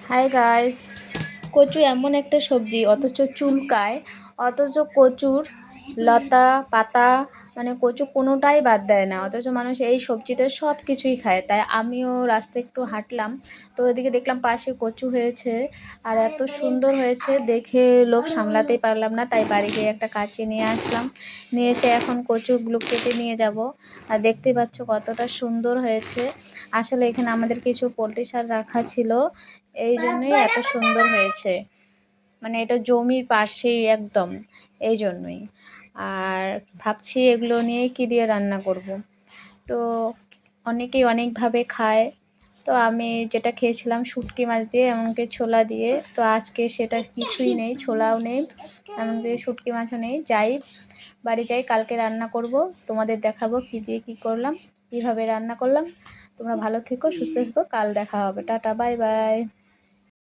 Hi guys. কচু এমন একটা সবজি অথচ চুলকায়, অথচ কচুর লতা পাতা মানে কচু কোনোটাই বাদ দেয় না, অথচ মানুষ এই সবজিতে সব কিছুই খায়। তাই আমিও রাস্তায় একটু হাঁটলাম, তো ওইদিকে দেখলাম পাশে কচু হয়েছে আর এত সুন্দর হয়েছে দেখে লোভ সামলাতেই পারলাম না, তাই বাড়ি গিয়ে একটা কাঁচি নিয়ে আসলাম। নিয়ে এসে এখন কচুগুলো কেটে নিয়ে যাব। আর দেখতেই পাচ্ছ কতটা সুন্দর হয়েছে। আসলে এখানে আমাদের কিছু পোলট্রি সার রাখা ছিল, এই জন্যই এত সুন্দর হয়েছে। মানে এটা জমির পাশেই একদম, এই জন্যই। আর ভাবছি এগুলো নিয়ে কি দিয়ে রান্না করব। তো অনেকেই অনেকভাবে খায়, তো আমি যেটা খেয়েছিলাম শুটকি মাছ দিয়ে, এমনকি ছোলা দিয়ে। তো আজকে সেটা কিছুই নেই, ছোলাও নেই, এমনকি শুটকি মাছও নেই। যাই বাড়ি যাই, কালকে রান্না করব, তোমাদের দেখাবো কী দিয়ে কী করলাম, কীভাবে রান্না করলাম। তোমরা ভালো থেকো, সুস্থ থেকো, কাল দেখা হবে। Tata, bye bye.